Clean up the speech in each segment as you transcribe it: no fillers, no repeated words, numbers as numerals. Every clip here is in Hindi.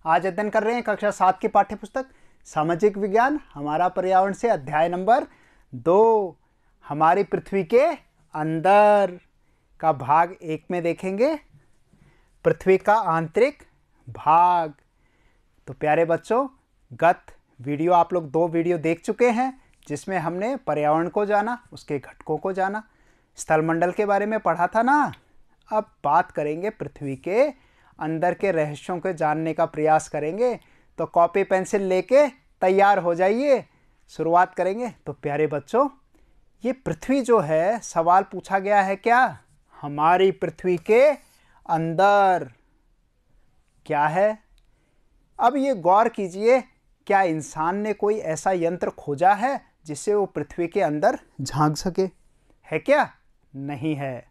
आज अध्ययन कर रहे हैं कक्षा 7 की पाठ्य पुस्तक सामाजिक विज्ञान हमारा पर्यावरण से अध्याय नंबर 2 हमारी पृथ्वी के अंदर का भाग 1 में देखेंगे पृथ्वी का आंतरिक भाग। तो प्यारे बच्चों, गत वीडियो आप लोग 2 वीडियो देख चुके हैं जिसमें हमने पर्यावरण को जाना, उसके घटकों को जाना, स्थलमंडल के बारे में पढ़ा था ना। अब बात करेंगे पृथ्वी के अंदर के रहस्यों को जानने का प्रयास करेंगे। तो कॉपी पेंसिल लेके तैयार हो जाइए, शुरुआत करेंगे। तो प्यारे बच्चों, ये पृथ्वी जो है, सवाल पूछा गया है क्या, हमारी पृथ्वी के अंदर क्या है। अब ये गौर कीजिए, क्या इंसान ने कोई ऐसा यंत्र खोजा है जिससे वो पृथ्वी के अंदर झांक सके? है क्या? नहीं है।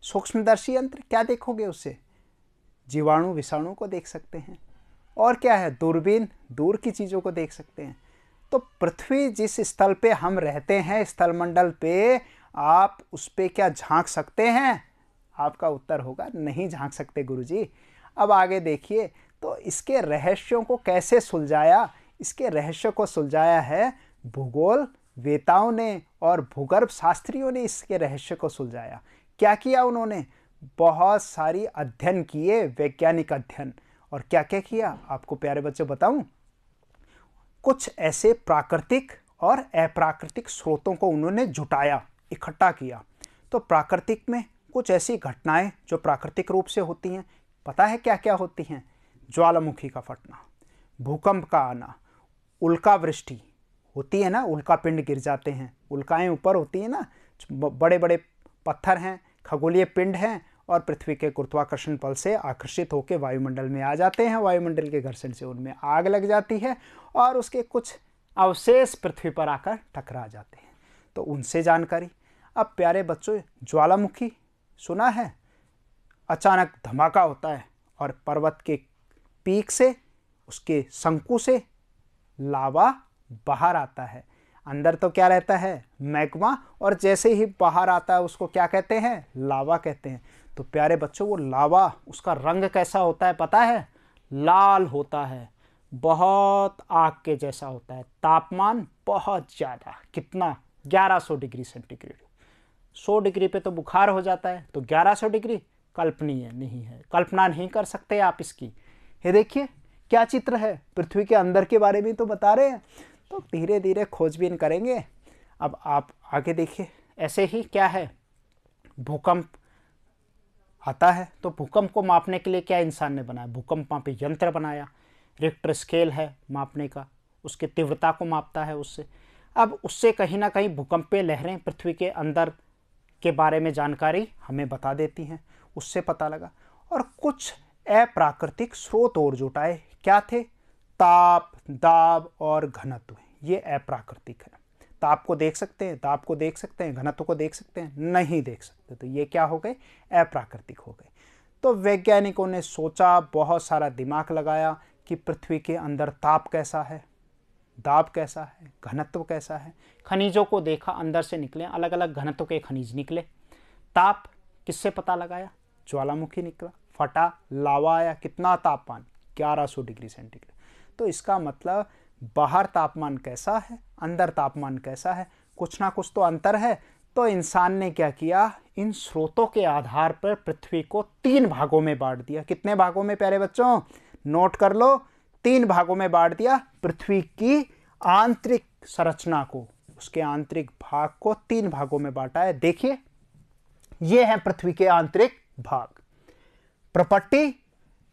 सूक्ष्मदर्शी यंत्र, क्या देखोगे उससे? जीवाणु विषाणु को देख सकते हैं। और क्या है? दूरबीन, दूर की चीज़ों को देख सकते हैं। तो पृथ्वी जिस स्थल पे हम रहते हैं, स्थलमंडल पे, आप उस पे क्या झांक सकते हैं? आपका उत्तर होगा नहीं झांक सकते गुरुजी। अब आगे देखिए, तो इसके रहस्यों को कैसे सुलझाया? इसके रहस्य को सुलझाया है भूगोल वेताओं ने और भूगर्भ शास्त्रियों ने। इसके रहस्य को सुलझाया। क्या किया उन्होंने? बहुत सारी अध्ययन किए, वैज्ञानिक अध्ययन। और क्या क्या किया आपको प्यारे बच्चों बताऊं? कुछ ऐसे प्राकृतिक और अप्राकृतिक स्रोतों को उन्होंने जुटाया, इकट्ठा किया। तो प्राकृतिक में कुछ ऐसी घटनाएं जो प्राकृतिक रूप से होती हैं, पता है क्या क्या होती हैं? ज्वालामुखी का फटना, भूकंप का आना, उल्का वृष्टि होती है ना, उल्का पिंड गिर जाते हैं, उल्काएं ऊपर होती है ना, बड़े बड़े पत्थर हैं, खगोलीय पिंड हैं और पृथ्वी के गुरुत्वाकर्षण बल से आकर्षित होकर वायुमंडल में आ जाते हैं। वायुमंडल के घर्षण से उनमें आग लग जाती है और उसके कुछ अवशेष पृथ्वी पर आकर टकरा जाते हैं। तो उनसे जानकारी। अब प्यारे बच्चों, ज्वालामुखी सुना है? अचानक धमाका होता है और पर्वत के पीक से, उसके शंकु से लावा बाहर आता है। अंदर तो क्या रहता है? मैग्मा। और जैसे ही बाहर आता है उसको क्या कहते हैं? लावा कहते हैं। तो प्यारे बच्चों, वो लावा, उसका रंग कैसा होता है पता है? लाल होता है, बहुत आग के जैसा होता है। तापमान बहुत ज़्यादा, कितना? 1100 डिग्री सेंटीग्रेड। 100 डिग्री पे तो बुखार हो जाता है, तो 1100 डिग्री कल्पनीय नहीं है, कल्पना नहीं कर सकते आप इसकी। ये देखिए क्या चित्र है, पृथ्वी के अंदर के बारे में तो बता रहे हैं। तो धीरे धीरे खोजबीन करेंगे। अब आप आगे देखिए, ऐसे ही क्या है, भूकंप आता है। तो भूकंप को मापने के लिए क्या इंसान ने बनाया? भूकंप मापी यंत्र बनाया। रिक्टर स्केल है मापने का, उसकी तीव्रता को मापता है उससे। अब उससे कहीं ना कहीं भूकंपीय लहरें पृथ्वी के अंदर के बारे में जानकारी हमें बता देती हैं, उससे पता लगा। और कुछ अप्राकृतिक स्रोत और जुटाए। क्या थे? ताप, दाब और घनत्व। ये अप्राकृतिक है। ताप को देख सकते हैं, दाब को देख सकते हैं, घनत्व को देख सकते हैं? नहीं देख सकते। तो ये क्या हो गए? अप्राकृतिक हो गए। तो वैज्ञानिकों ने सोचा, बहुत सारा दिमाग लगाया कि पृथ्वी के अंदर ताप कैसा है, दाब कैसा है, घनत्व कैसा है। खनिजों को देखा, अंदर से निकले अलग अलग घनत्व के खनिज निकले। ताप किससे पता लगाया? ज्वालामुखी निकला, फटा, लावा आया। कितना तापमान? 1100 डिग्री सेंटीग्रेड। तो इसका मतलब बाहर तापमान कैसा है, अंदर तापमान कैसा है, कुछ ना कुछ तो अंतर है। तो इंसान ने क्या किया? इन स्रोतों के आधार पर पृथ्वी को 3 भागों में बांट दिया। कितने भागों में प्यारे बच्चों? नोट कर लो, 3 भागों में बांट दिया पृथ्वी की आंतरिक संरचना को। उसके आंतरिक भाग को 3 भागों में बांटा है। देखिए, ये है पृथ्वी के आंतरिक भाग, प्रॉपर्टी,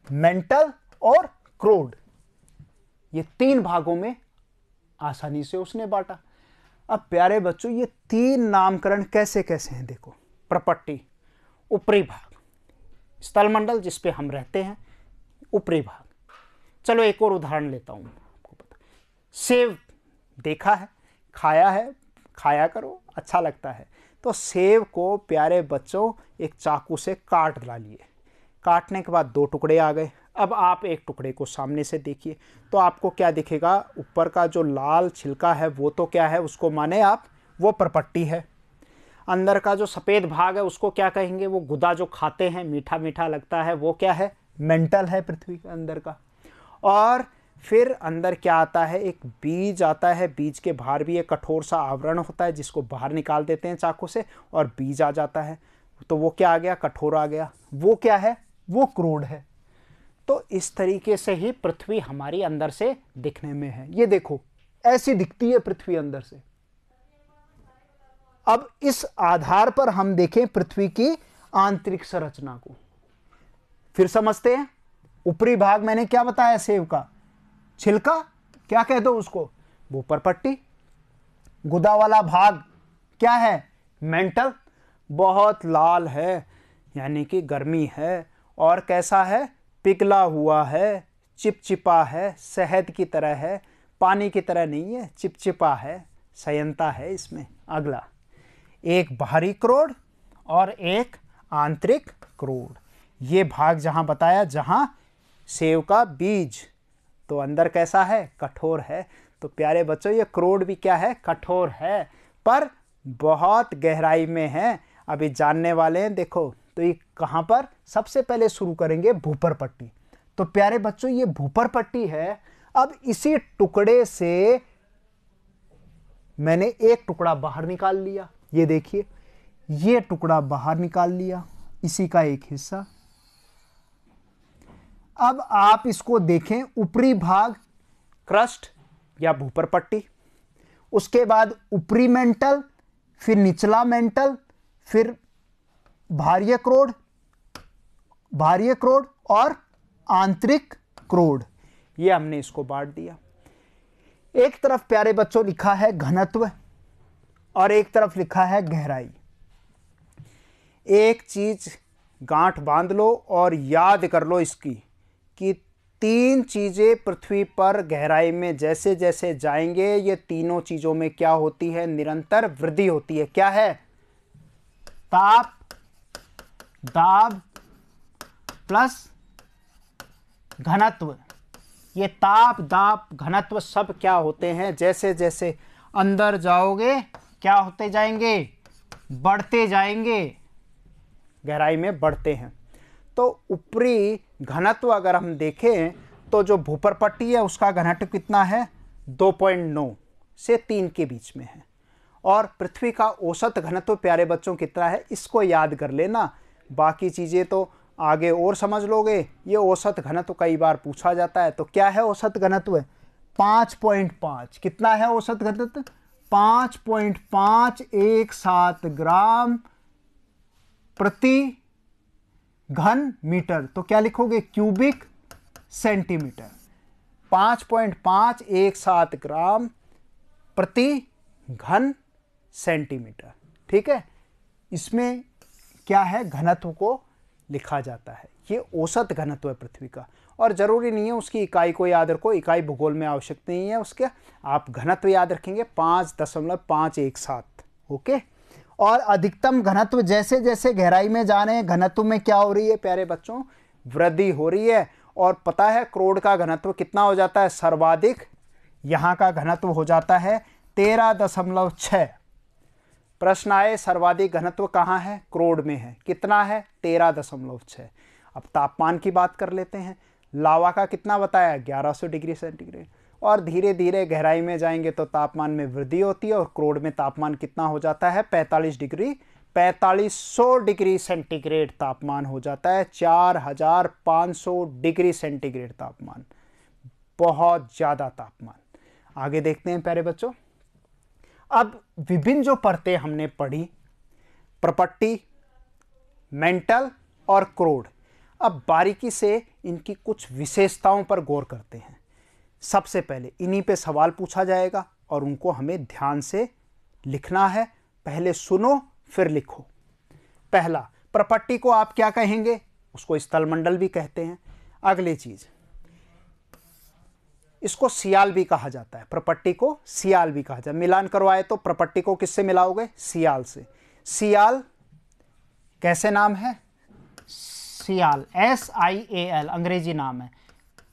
मेंटल और क्रूड। ये 3 भागों में आसानी से उसने बांटा। अब प्यारे बच्चों, ये 3 नामकरण कैसे कैसे हैं? देखो, प्रॉपर्टी, ऊपरी भाग, स्थलमंडल जिस पे हम रहते हैं, ऊपरी भाग। चलो एक और उदाहरण लेता हूं, आपको पता, सेब देखा है, खाया है, खाया करो, अच्छा लगता है। तो सेब को प्यारे बच्चों एक चाकू से काट डालिए। काटने के बाद 2 टुकड़े आ गए। अब आप एक टुकड़े को सामने से देखिए तो आपको क्या दिखेगा? ऊपर का जो लाल छिलका है वो तो क्या है? उसको माने आप, वो परपट्टी है। अंदर का जो सफ़ेद भाग है उसको क्या कहेंगे? वो गुदा जो खाते हैं, मीठा मीठा लगता है, वो क्या है? मेंटल है, पृथ्वी के अंदर का। और फिर अंदर क्या आता है, एक बीज आता है, बीज के बाहर भी एक कठोर सा आवरण होता है जिसको बाहर निकाल देते हैं चाकू से और बीज आ जाता है। तो वो क्या आ गया, कठोर आ गया। वो क्या है, वो क्रोड है। तो इस तरीके से ही पृथ्वी हमारी अंदर से दिखने में है। ये देखो ऐसी दिखती है पृथ्वी अंदर से। अब इस आधार पर हम देखें पृथ्वी की आंतरिक संरचना को, फिर समझते हैं। ऊपरी भाग मैंने क्या बताया, सेब का छिलका, क्या कह दो उसको, ऊपर पट्टी। गुदा वाला भाग क्या है, मेंटल, बहुत लाल है यानी कि गर्मी है। और कैसा है, पिघला हुआ है, चिपचिपा है, शहद की तरह है, पानी की तरह नहीं है, चिपचिपा है, संयंता है इसमें। अगला, एक बाहरी क्रोड और एक आंतरिक क्रोड। ये भाग जहां बताया, जहां सेव का बीज, तो अंदर कैसा है, कठोर है। तो प्यारे बच्चों ये क्रोड भी क्या है, कठोर है, पर बहुत गहराई में है। अभी जानने वाले हैं। देखो तो ये कहां पर, सबसे पहले शुरू करेंगे भूपर पट्टी। तो प्यारे बच्चों ये भूपर पट्टी है। अब इसी टुकड़े से मैंने एक टुकड़ा बाहर निकाल लिया, ये देखिए, ये टुकड़ा बाहर निकाल लिया, इसी का एक हिस्सा। अब आप इसको देखें, ऊपरी भाग क्रस्ट या भूपर पट्टी, उसके बाद ऊपरी मेंटल, फिर निचला मेंटल, फिर बाह्य क्रोड और आंतरिक क्रोड। ये हमने इसको बांट दिया। एक तरफ प्यारे बच्चों लिखा है घनत्व और एक तरफ लिखा है गहराई। एक चीज गांठ बांध लो और याद कर लो इसकी कि तीन चीजें पृथ्वी पर गहराई में जैसे जैसे जाएंगे, ये तीनों चीजों में क्या होती है, निरंतर वृद्धि होती है। क्या है, ताप, दाब प्लस घनत्व। ये ताप, दाब, घनत्व सब क्या होते हैं, जैसे जैसे अंदर जाओगे क्या होते जाएंगे, बढ़ते जाएंगे, गहराई में बढ़ते हैं। तो ऊपरी घनत्व अगर हम देखें तो जो भूपर पट्टी है उसका घनत्व कितना है, 2.9 से 3 के बीच में है। और पृथ्वी का औसत घनत्व प्यारे बच्चों कितना है, इसको याद कर लेना, बाकी चीज़ें तो आगे और समझ लोगे। ये औसत घनत्व कई बार पूछा जाता है। तो क्या है औसत घनत्व, 5.5। कितना है औसत घनत्व, 5.517 ग्राम प्रति घन मीटर। तो क्या लिखोगे, क्यूबिक सेंटीमीटर। 5.517 ग्राम प्रति घन सेंटीमीटर। ठीक है, इसमें क्या है, घनत्व को लिखा जाता है। ये औसत घनत्व है पृथ्वी का। और जरूरी नहीं है उसकी इकाई को याद रखो, इकाई भूगोल में आवश्यक नहीं है उसके, आप घनत्व याद रखेंगे 5.517। ओके। और अधिकतम घनत्व जैसे जैसे गहराई में जा रहे हैं, घनत्व में क्या हो रही है प्यारे बच्चों, वृद्धि हो रही है। और पता है क्रोड का घनत्व कितना हो जाता है, सर्वाधिक यहाँ का घनत्व हो जाता है 13.6। प्रश्न आए सर्वाधिक घनत्व कहाँ है, क्रोड में है, कितना है, 13.6। अब तापमान की बात कर लेते हैं। लावा का कितना बताया, 1100 डिग्री सेंटीग्रेड। और धीरे धीरे गहराई में जाएंगे तो तापमान में वृद्धि होती है और क्रोड में तापमान कितना हो जाता है, 4500 डिग्री सेंटीग्रेड तापमान हो जाता है। 4500 डिग्री सेंटीग्रेड तापमान, बहुत ज़्यादा तापमान। आगे देखते हैं प्यारे बच्चों। अब विभिन्न जो परतें हमने पढ़ी, प्रपट्टी, मेंटल और क्रोड, अब बारीकी से इनकी कुछ विशेषताओं पर गौर करते हैं। सबसे पहले इन्हीं पे सवाल पूछा जाएगा और उनको हमें ध्यान से लिखना है। पहले सुनो फिर लिखो। पहला, प्रपट्टी को आप क्या कहेंगे, उसको स्थलमंडल भी कहते हैं। अगली चीज, इसको सियाल भी कहा जाता है, प्रपट्टी को सियाल भी कहा जाता है। मिलान करवाए तो प्रपट्टी को किससे मिलाओगे, सियाल से। सियाल कैसे नाम है, सियाल, SIAL अंग्रेजी नाम है।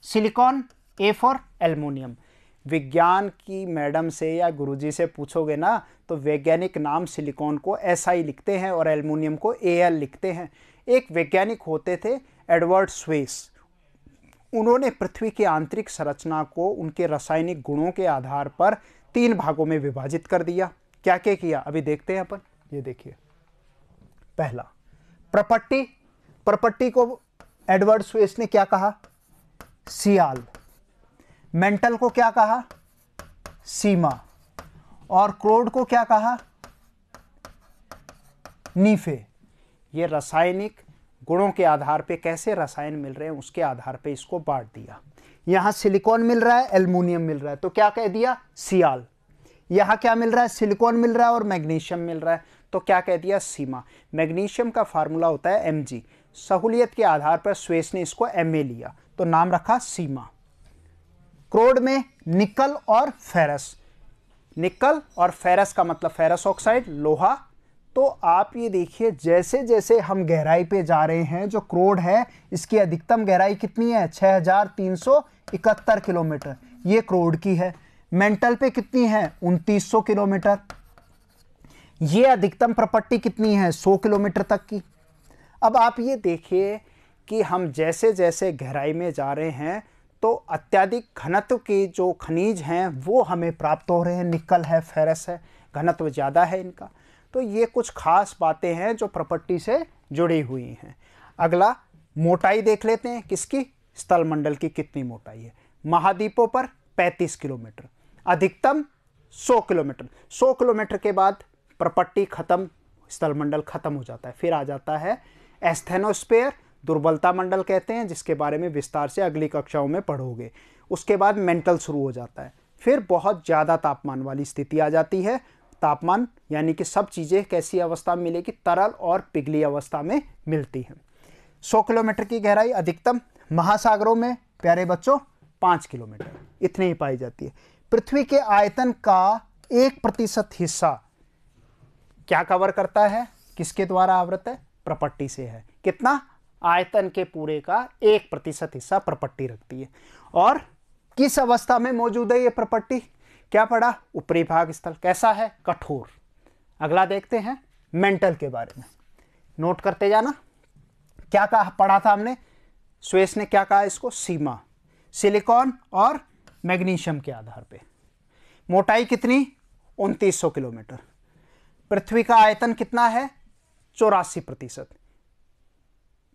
Silicon, A for aluminium. विज्ञान की मैडम से या गुरुजी से पूछोगे ना तो वैज्ञानिक नाम सिलिकॉन को SI लिखते हैं और एल्युमिनियम को AL लिखते हैं। एक वैज्ञानिक होते थे एडवर्ड स्वेस, उन्होंने पृथ्वी की आंतरिक संरचना को उनके रासायनिक गुणों के आधार पर 3 भागों में विभाजित कर दिया। क्या क्या किया अभी देखते हैं अपन। ये देखिए, पहला प्रपट्टी। प्रपट्टी को एडवर्ड स्वेस ने क्या कहा? सियाल। मेंटल को क्या कहा? सीमा। और क्रोड को क्या कहा? नीफे। ये रासायनिक गुणों के आधार पे, कैसे रसायन मिल रहे हैं उसके आधार पे इसको बांट दिया। यहां सिलिकॉन मिल रहा है, एल्युमिनियम मिल रहा है, तो क्या कह दिया? सियाल। यहां क्या मिल रहा है? सिलिकॉन मिल रहा है और मैग्नीशियम मिल रहा है, तो क्या कह दिया? सीमा। मैग्नीशियम का फार्मूला होता है Mg। सहूलियत के आधार पर स्वेस ने इसको Ma लिया, तो नाम रखा सीमा। क्रोड में निकल और फेरस। निकल और फेरस का मतलब फेरस ऑक्साइड, लोहा। तो आप ये देखिए, जैसे जैसे हम गहराई पे जा रहे हैं, जो क्रोड है इसकी अधिकतम गहराई कितनी है? 6371 किलोमीटर, ये क्रोड की है। मेंटल पे कितनी है? 2900 किलोमीटर। ये अधिकतम प्रपट्टी कितनी है? 100 किलोमीटर तक की। अब आप ये देखिए कि हम जैसे जैसे गहराई में जा रहे हैं तो अत्यधिक घनत्व के जो खनिज हैं वो हमें प्राप्त हो रहे हैं। निकल है, फेरस है, घनत्व ज़्यादा है इनका। तो ये कुछ खास बातें हैं जो प्रपट्टी से जुड़ी हुई हैं। अगला मोटाई देख लेते हैं, किसकी? स्थल मंडल की कितनी मोटाई है। महाद्वीपों पर 35 किलोमीटर, अधिकतम 100 किलोमीटर। 100 किलोमीटर के बाद प्रपट्टी खत्म, स्थल मंडल खत्म हो जाता है। फिर आ जाता है एस्थेनोस्फेयर, दुर्बलता मंडल कहते हैं, जिसके बारे में विस्तार से अगली कक्षाओं में पढ़ोगे। उसके बाद मेंटल शुरू हो जाता है। फिर बहुत ज़्यादा तापमान वाली स्थिति आ जाती है। तापमान यानी कि सब चीज़ें कैसी अवस्था में मिलेगी? तरल और पिघली अवस्था में मिलती हैं। 100 किलोमीटर की गहराई अधिकतम। महासागरों में प्यारे बच्चों 5 किलोमीटर, इतनी ही पाई जाती है। पृथ्वी के आयतन का 1% हिस्सा क्या कवर करता है? किसके द्वारा आवृत है? प्रपट्टी से है। कितना? आयतन के पूरे का 1% हिस्सा प्रपट्टी रखती है। और किस अवस्था में मौजूद है ये प्रपट्टी? क्या पढ़ा? ऊपरी भाग स्थल कैसा है? कठोर। अगला देखते हैं मेंटल के बारे में, नोट करते जाना। क्या कहा पढ़ा था हमने? स्वेस ने क्या कहा इसको? सीमा। सिलिकॉन और मैग्नीशियम के आधार पे। मोटाई कितनी? 2900 किलोमीटर। पृथ्वी का आयतन कितना है? 84%।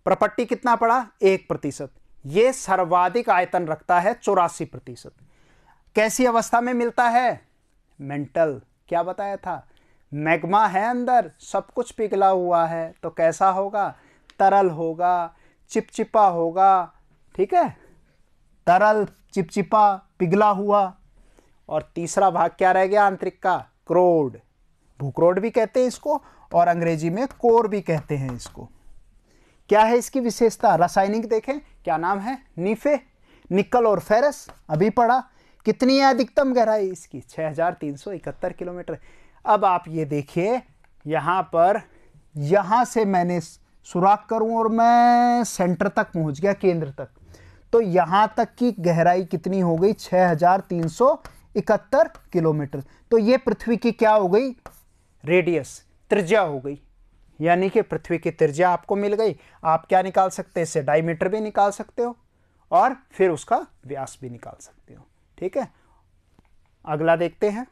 प्रपट्टी कितना पड़ा? 1%। यह सर्वाधिक आयतन रखता है, 84%। कैसी अवस्था में मिलता है? मेंटल। क्या बताया था? मैग्मा है अंदर, सब कुछ पिघला हुआ है, तो कैसा होगा? तरल होगा, चिपचिपा होगा। ठीक है, तरल, चिपचिपा, पिघला हुआ। और तीसरा भाग क्या रह गया आंतरिक का? क्रोड। भूक्रोड भी कहते हैं इसको, और अंग्रेजी में कोर भी कहते हैं इसको। क्या है इसकी विशेषता? रासायनिक देखें, क्या नाम है? नीफे। निकल और फेरस अभी पढ़ा। कितनी है अधिकतम गहराई इसकी? 6371 किलोमीटर। अब आप ये देखिए, यहाँ पर, यहाँ से मैंने सुराख करूं और मैं सेंटर तक पहुंच गया, केंद्र तक, तो यहाँ तक की गहराई कितनी हो गई? 6371 किलोमीटर। तो ये पृथ्वी की क्या हो गई? रेडियस, त्रिज्या हो गई। यानी कि पृथ्वी की त्रिज्या आपको मिल गई। आप क्या निकाल सकते हैं? इससे डायमीटर भी निकाल सकते हो और फिर उसका व्यास भी निकाल सकते हो। ठीक है, अगला देखते हैं।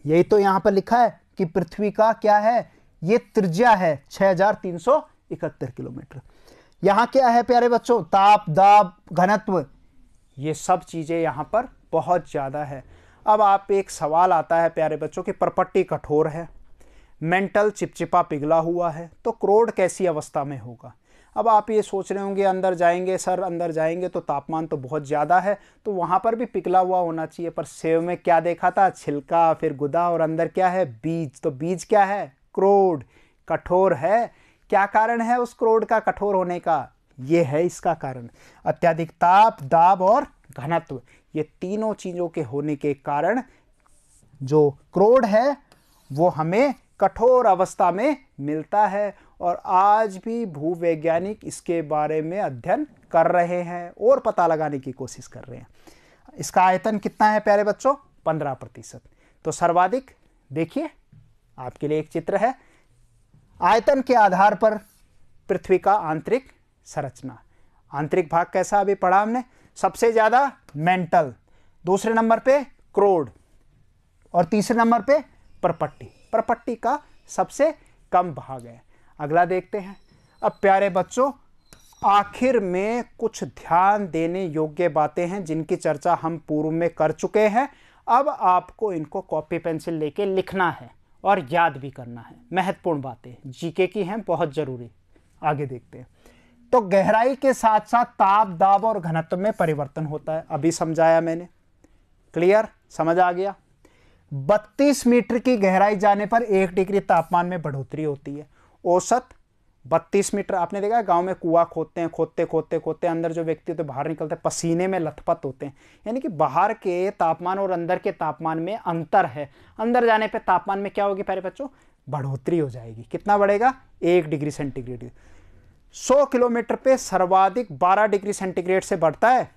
यही तो यहां पर लिखा है कि पृथ्वी का क्या है? ये त्रिज्या है 6371 किलोमीटर। यहां क्या है प्यारे बच्चों? ताप, दाब, घनत्व, ये सब चीजें यहां पर बहुत ज्यादा है। अब आप एक सवाल आता है प्यारे बच्चों कि प्रपट्टी कठोर है, मेंटल चिपचिपा पिघला हुआ है, तो क्रोड कैसी अवस्था में होगा? अब आप ये सोच रहे होंगे अंदर जाएंगे सर, अंदर जाएंगे तो तापमान तो बहुत ज़्यादा है, तो वहाँ पर भी पिघला हुआ होना चाहिए। पर सेव में क्या देखा था? छिलका, फिर गुदा, और अंदर क्या है? बीज। तो बीज क्या है? क्रोड। कठोर है। क्या कारण है उस क्रोड का कठोर होने का? ये है इसका कारण, अत्यधिक ताप, दाब और घनत्व। ये तीनों चीज़ों के होने के कारण जो क्रोड है वो हमें कठोर अवस्था में मिलता है। और आज भी भूवैज्ञानिक इसके बारे में अध्ययन कर रहे हैं और पता लगाने की कोशिश कर रहे हैं। इसका आयतन कितना है प्यारे बच्चों? 15%। तो सर्वाधिक, देखिए आपके लिए एक चित्र है, आयतन के आधार पर पृथ्वी का आंतरिक संरचना। आंतरिक भाग कैसा अभी पढ़ा हमने, सबसे ज्यादा मेंटल, दूसरे नंबर पे क्रोड और तीसरे नंबर पे परपट्टी। परपट्टी का सबसे कम भाग है। अगला देखते हैं। अब प्यारे बच्चों, आखिर में कुछ ध्यान देने योग्य बातें हैं जिनकी चर्चा हम पूर्व में कर चुके हैं। अब आपको इनको कॉपी पेंसिल लेके लिखना है और याद भी करना है। महत्वपूर्ण बातें जीके की हैं, बहुत जरूरी। आगे देखते हैं। तो गहराई के साथ साथ ताप, दाब और घनत्व में परिवर्तन होता है, अभी समझाया मैंने। क्लियर, समझ आ गया। 32 मीटर की गहराई जाने पर 1 डिग्री तापमान में बढ़ोतरी होती है। औसत 32 मीटर। आपने देखा है गांव में कुआं खोदते हैं, खोदते खोदते खोदते अंदर जो व्यक्ति होते बाहर निकलते हैं, पसीने में लथपथ होते हैं। यानी कि बाहर के तापमान और अंदर के तापमान में अंतर है। अंदर जाने पे तापमान में क्या होगी प्यारे बच्चों, बढ़ोतरी हो जाएगी। कितना बढ़ेगा, 1 डिग्री सेंटीग्रेड। 100 किलोमीटर पे सर्वाधिक 12 डिग्री सेंटीग्रेड से बढ़ता है,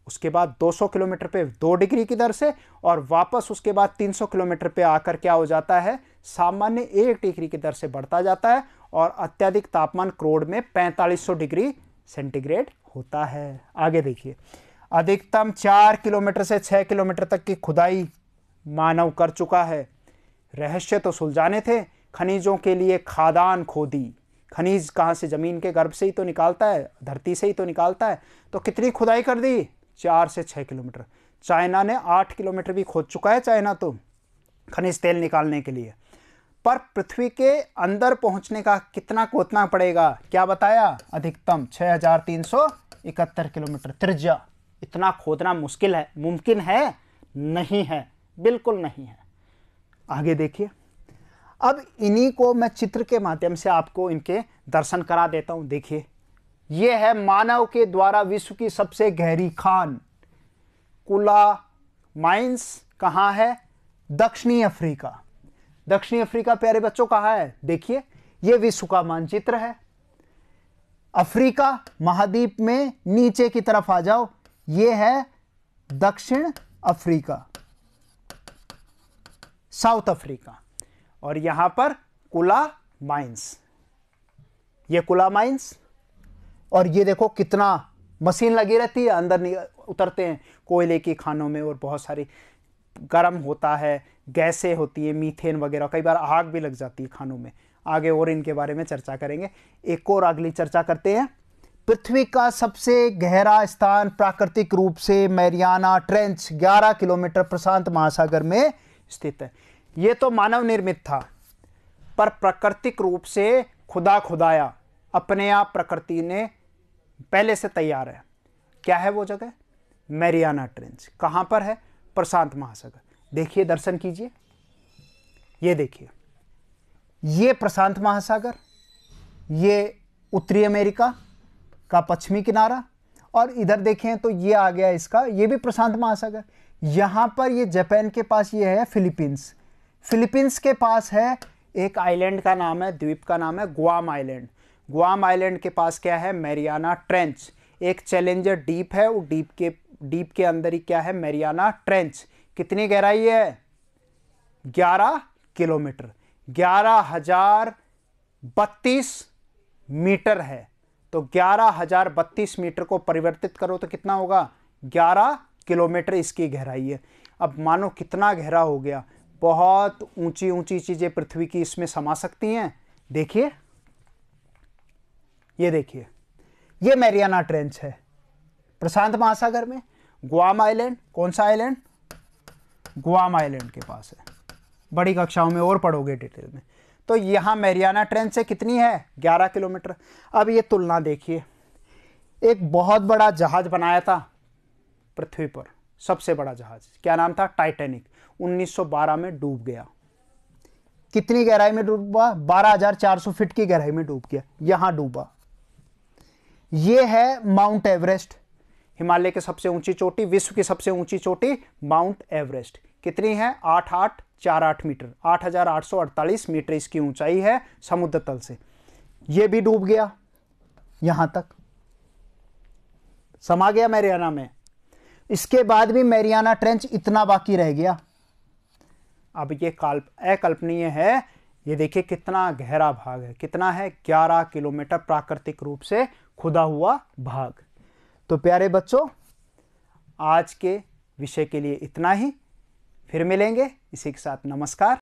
उसके बाद 200 किलोमीटर पे 2 डिग्री की दर से, और वापस उसके बाद 300 किलोमीटर पे आकर क्या हो जाता है, सामान्य 1 डिग्री की दर से बढ़ता जाता है। और अत्यधिक तापमान क्रोड में 4500 डिग्री सेंटीग्रेड होता है। आगे देखिए। अधिकतम 4 किलोमीटर से 6 किलोमीटर तक की खुदाई मानव कर चुका है। रहस्य तो सुलझाने थे। खनिजों के लिए खादान खोदी। खनिज कहाँ से, जमीन के गर्भ से ही तो निकालता है, धरती से ही तो निकालता है। तो कितनी खुदाई कर दी, 4 से 6 किलोमीटर। चाइना ने 8 किलोमीटर भी खोद चुका है, चाइना तो खनिज तेल निकालने के लिए। पर पृथ्वी के अंदर पहुंचने का कितना खोदना पड़ेगा, क्या बताया, अधिकतम 6371 किलोमीटर त्रिज्या। इतना खोदना मुश्किल है, मुमकिन है नहीं है, बिल्कुल नहीं है। आगे देखिए। अब इन्हीं को मैं चित्र के माध्यम से आपको इनके दर्शन करा देता हूं। देखिए, यह है मानव के द्वारा विश्व की सबसे गहरी खान, कुला माइंस। कहाँ है, दक्षिणी अफ्रीका। दक्षिणी अफ्रीका प्यारे बच्चों कहाँ है, देखिए यह विश्व का मानचित्र है। अफ्रीका महाद्वीप में नीचे की तरफ आ जाओ, यह है दक्षिण अफ्रीका, साउथ अफ्रीका। और यहां पर कुला माइंस, ये कुला माइंस। और ये देखो कितना मशीन लगी रहती है, अंदर उतरते हैं कोयले की खानों में, और बहुत सारी गर्म होता है, गैसें होती है, मीथेन वगैरह, कई बार आग भी लग जाती है खानों में। आगे और इनके बारे में चर्चा करेंगे। एक और अगली चर्चा करते हैं। पृथ्वी का सबसे गहरा स्थान प्राकृतिक रूप से मैरियाना ट्रेंच 11 किलोमीटर प्रशांत महासागर में स्थित है। यह तो मानव निर्मित था, पर प्राकृतिक रूप से खुदाया, अपने आप प्रकृति ने पहले से तैयार है। क्या है वो जगह, मैरियाना ट्रेंच। कहां पर है, प्रशांत महासागर। देखिए, दर्शन कीजिए। ये देखिए, ये प्रशांत महासागर, ये उत्तरी अमेरिका का पश्चिमी किनारा, और इधर देखें तो ये आ गया इसका, ये भी प्रशांत महासागर। यहां पर ये जापान के पास ये है फिलीपींस। फिलीपींस के पास है एक आइलैंड का नाम है, द्वीप का नाम है गुआम आइलैंड। गुआम आइलैंड के पास क्या है, मैरियाना ट्रेंच। एक चैलेंजर डीप है, वो डीप के अंदर ही क्या है, मैरियाना ट्रेंच। कितनी गहराई है, 11 किलोमीटर, 11,032 मीटर है। तो 11,032 मीटर को परिवर्तित करो तो कितना होगा, 11 किलोमीटर इसकी गहराई है। अब मानो कितना गहरा हो गया, बहुत ऊंची ऊंची चीजें पृथ्वी की इसमें समा सकती हैं। देखिए, ये देखिए, ये मैरियाना ट्रेंच है प्रशांत महासागर में। गुआम आइलैंड, कौन सा आइलैंड, गुआम आइलैंड के पास है। बड़ी कक्षाओं में और पढ़ोगे डिटेल में। तो यहां मैरियाना ट्रेंच से कितनी है, 11 किलोमीटर। अब ये तुलना देखिए, एक बहुत बड़ा जहाज बनाया था पृथ्वी पर, सबसे बड़ा जहाज, क्या नाम था, टाइटैनिक। 1912 में डूब गया। कितनी गहराई में डूबा, 12,400 फीट की गहराई में डूब गया, यहां डूबा। यह है माउंट एवरेस्ट, हिमालय की सबसे ऊंची चोटी, विश्व की सबसे ऊंची चोटी माउंट एवरेस्ट। कितनी है, 8848 मीटर, 8,848 मीटर इसकी ऊंचाई है समुद्र तल से। यह भी डूब गया, यहां तक समा गया मैरियाना में। इसके बाद भी मैरियाना ट्रेंच इतना बाकी रह गया। अब ये अकल्पनीय है। ये देखिए कितना गहरा भाग है, कितना है, 11 किलोमीटर प्राकृतिक रूप से खुदा हुआ भाग। तो प्यारे बच्चों, आज के विषय के लिए इतना ही। फिर मिलेंगे। इसी के साथ नमस्कार।